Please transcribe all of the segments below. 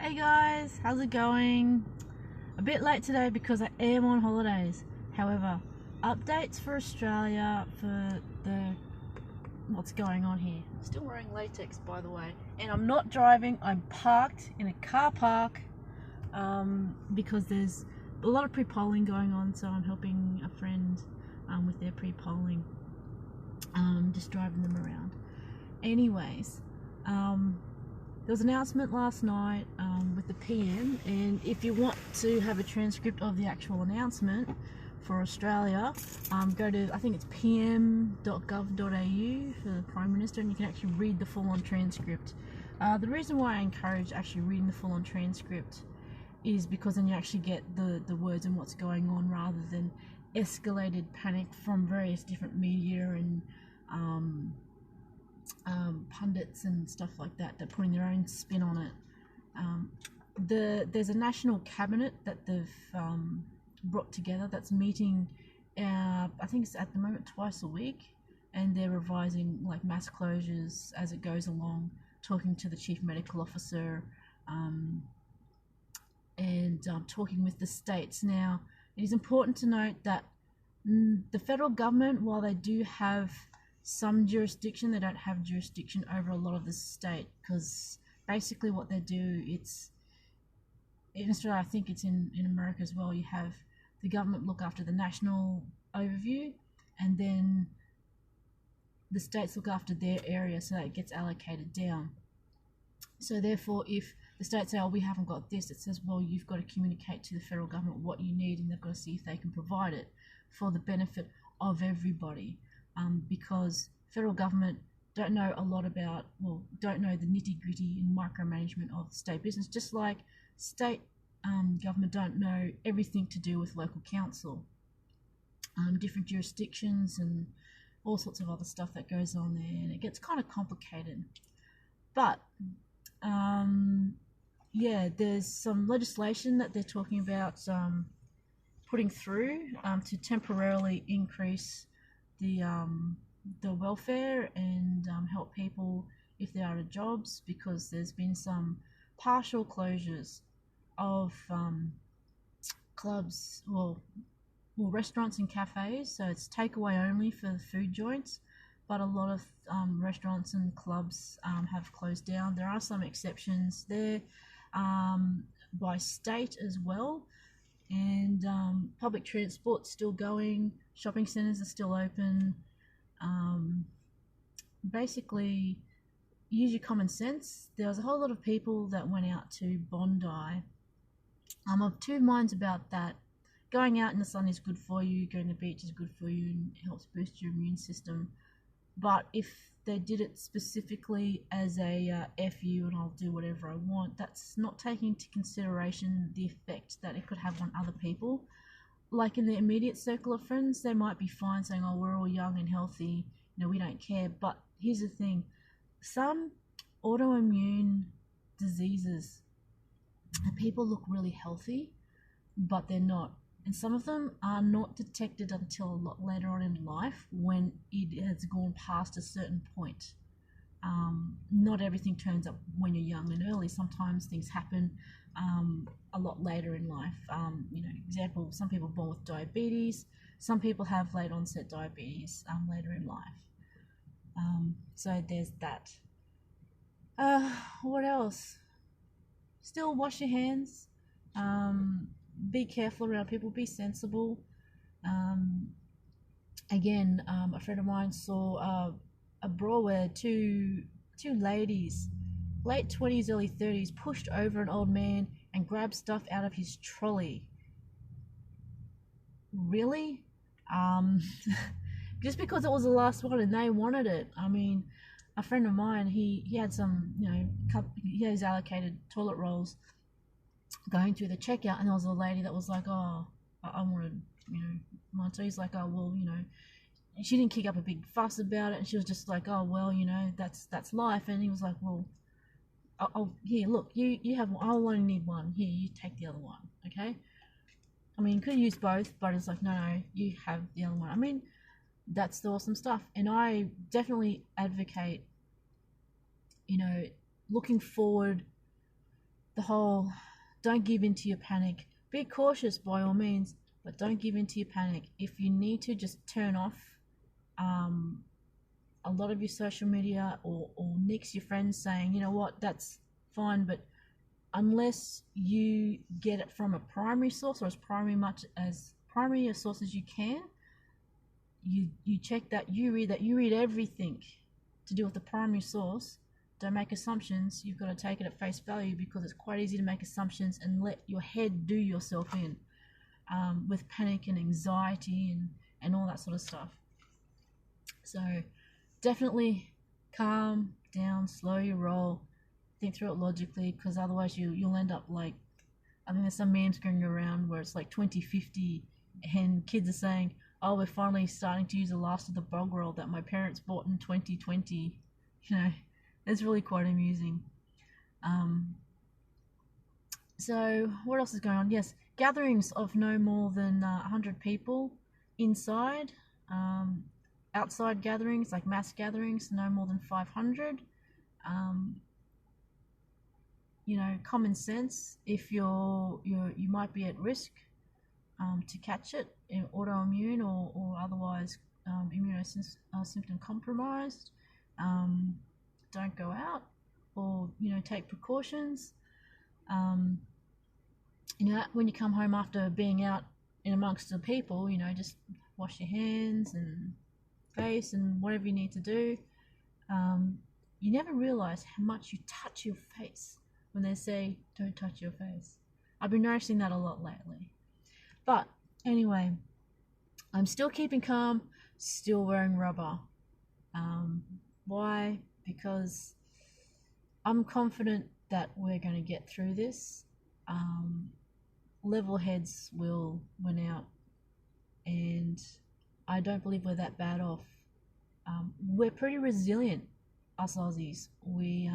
Hey guys, how's it going? A bit late today because I am on holidays. However, updates for Australia for the what's going on here. Still wearing latex, by the way, and I'm not driving. I'm parked in a car park because there's a lot of pre-polling going on. So I'm helping a friend with their pre-polling, just driving them around. Anyways. There was an announcement last night with the PM, and if you want to have a transcript of the actual announcement for Australia, go to, I think it's pm.gov.au for the Prime Minister, and you can actually read the full-on transcript. The reason why I encourage actually reading the full-on transcript is because then you actually get the words and what's going on, rather than escalated panic from various different media and pundits and stuff like that. They're putting their own spin on it. There's a national cabinet that they've brought together that's meeting, I think it's at the moment twice a week, and they're revising like mass closures as it goes along, talking to the chief medical officer, and talking with the states. Now, it is important to note that the federal government, while they do have some jurisdiction, they don't have jurisdiction over a lot of the state, because basically what they do, it's in Australia, I think it's in America as well, you have the government look after the national overview, and then the states look after their area, so that it gets allocated down. So therefore, if the states say, oh, we haven't got this, it says, well, you've got to communicate to the federal government what you need, and they've got to see if they can provide it for the benefit of everybody. Because federal government don't know a lot about, well, don't know the nitty-gritty and micromanagement of state business, just like state government don't know everything to do with local council, different jurisdictions and all sorts of other stuff that goes on there, and it gets kind of complicated. But yeah, there's some legislation that they're talking about putting through to temporarily increase the welfare and help people if they're out of jobs, because there's been some partial closures of clubs, well, restaurants and cafes. So it's takeaway only for the food joints, but a lot of restaurants and clubs have closed down. There are some exceptions there by state as well, and public transport's still going, shopping centres are still open. Basically, use your common sense. There was a whole lot of people that went out to Bondi. I'm of two minds about that. Going out in the sun is good for you, going to the beach is good for you, and it helps boost your immune system. But if they did it specifically as a F you and I'll do whatever I want, that's not taking into consideration the effect that it could have on other people. Like in the immediate circle of friends, they might be fine saying, oh, we're all young and healthy, we don't care. But here's the thing, some autoimmune diseases, people look really healthy, but they're not. And some of them are not detected until a lot later on in life, when it has gone past a certain point. Not everything turns up when you're young and early. Sometimes things happen a lot later in life. Example, some people are born with diabetes. Some people have late onset diabetes later in life. So there's that. What else? Still wash your hands. Be careful around people. Be sensible. Again, a friend of mine saw a brawl where two ladies, late 20s, early 30s, pushed over an old man and grabbed stuff out of his trolley. Really? Just because it was the last one and they wanted it. I mean, a friend of mine, he had some, he has allocated toilet rolls going through the checkout, and there was a lady that was like, oh, I wanted, mine. So he's like, oh, well, she didn't kick up a big fuss about it, and she was just like, oh, well, that's life. And he was like, well, here, look, you have one, I'll only need one, here, you take the other one, okay? I mean, you could use both, but it's like, no, you have the other one. I mean, that's the awesome stuff. And I definitely advocate, looking forward the whole don't give in to your panic. Be cautious by all means, but don't give in to your panic. If you need to, just turn off a lot of your social media, or nix your friends saying, you know what, that's fine, but unless you get it from a primary source, or as primary a source as you can, you check that, you read everything to do with the primary source. Don't make assumptions. You've got to take it at face value, because it's quite easy to make assumptions and let your head do yourself in, with panic and anxiety and all that sort of stuff. So definitely calm down, slow your roll, think through it logically, because otherwise you'll end up like, I think there's some memes going around where it's like 2050 and kids are saying, oh, we're finally starting to use the last of the bog roll that my parents bought in 2020. You know, it's really quite amusing. So what else is going on? Yes, gatherings of no more than 100 people inside. Outside gatherings, like mass gatherings, no more than 500. You know, common sense. If you might be at risk to catch it, autoimmune or otherwise immunosymptom compromised, don't go out, or take precautions. When you come home after being out in amongst the people, just wash your hands and face and whatever you need to do. You never realize how much you touch your face when they say don't touch your face. I've been noticing that a lot lately. But anyway, I'm still keeping calm, still wearing rubber. Why? Because I'm confident that we're going to get through this. Level heads will win out, and I don't believe we're that bad off. We're pretty resilient, us Aussies. We,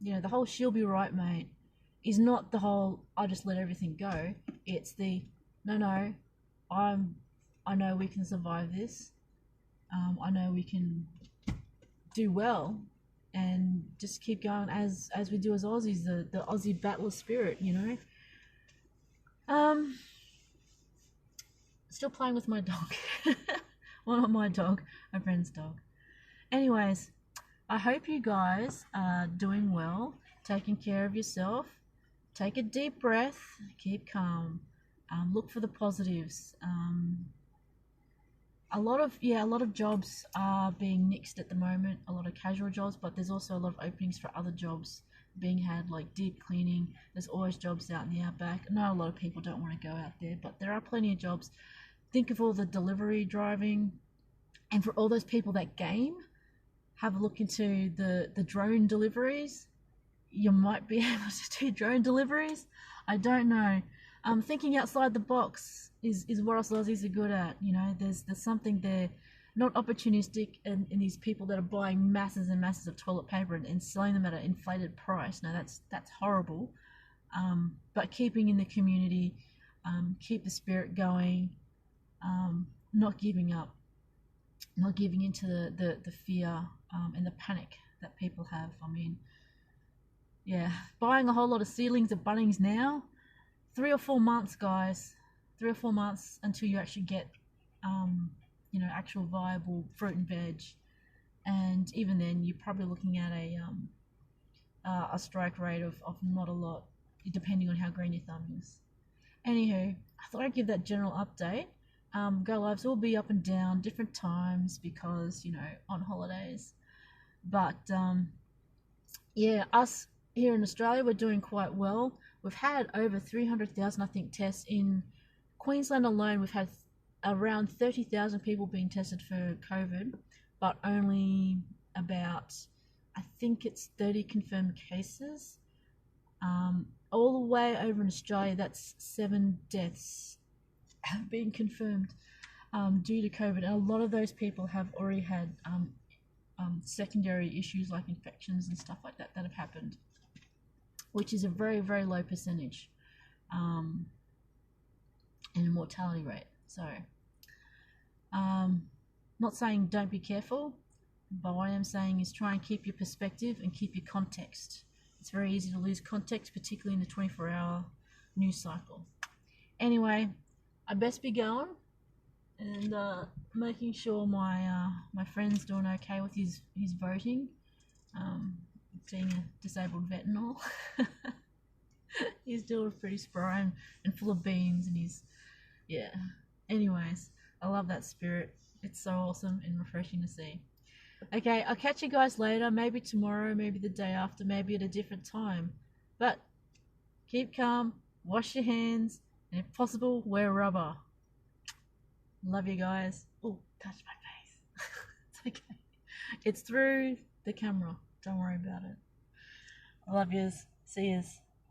the whole "she'll be right, mate" is not the whole "I just let everything go." It's the no, I know we can survive this. I know we can do well, and just keep going as we do as Aussies. The Aussie battler spirit, Still playing with my dog. Well, not my dog, a friend's dog. Anyways, I hope you guys are doing well, taking care of yourself. Take a deep breath, keep calm, look for the positives. A lot of jobs are being nixed at the moment, a lot of casual jobs, but there's also a lot of openings for other jobs being had, like deep cleaning. There's always jobs out in the outback. I know a lot of people don't want to go out there, but there are plenty of jobs. Think of all the delivery driving, and for all those people that game, have a look into the drone deliveries. You might be able to do drone deliveries. I don't know. Thinking outside the box is what us Aussies are good at. There's something there, not opportunistic, and these people that are buying masses and masses of toilet paper and selling them at an inflated price. No, that's horrible. But keeping in the community, keep the spirit going, not giving up, not giving into the fear and the panic that people have. I mean, yeah, buying a whole lot of seedlings at Bunnings now. 3 or 4 months, guys. 3 or 4 months until you actually get, actual viable fruit and veg. And even then, you're probably looking at a strike rate of not a lot, depending on how green your thumb is. Anywho, I thought I'd give that general update. Go lives will be up and down, different times, because, on holidays. But, yeah, us here in Australia, we're doing quite well. We've had over 300,000, I think, tests in Queensland alone. We've had around 30,000 people being tested for COVID, but only about, I think it's 30 confirmed cases. All the way over in Australia, that's 7 deaths have been confirmed due to COVID. And a lot of those people have already had secondary issues like infections and stuff like that have happened, which is a very, very low percentage in mortality rate. So, not saying don't be careful, but what I am saying is try and keep your perspective and keep your context. it's very easy to lose context, particularly in the 24-hour news cycle. Anyway, I best be going and making sure my friend's doing okay with his voting. Being a disabled vet and all. He's still pretty spry and full of beans, and yeah. Anyways, I love that spirit. It's so awesome and refreshing to see. Okay, I'll catch you guys later, maybe tomorrow, maybe the day after, maybe at a different time. But keep calm, wash your hands, and if possible, wear rubber. Love you guys. Oh, touch my face. It's okay. It's through the camera. Don't worry about it. I love yous. See yous.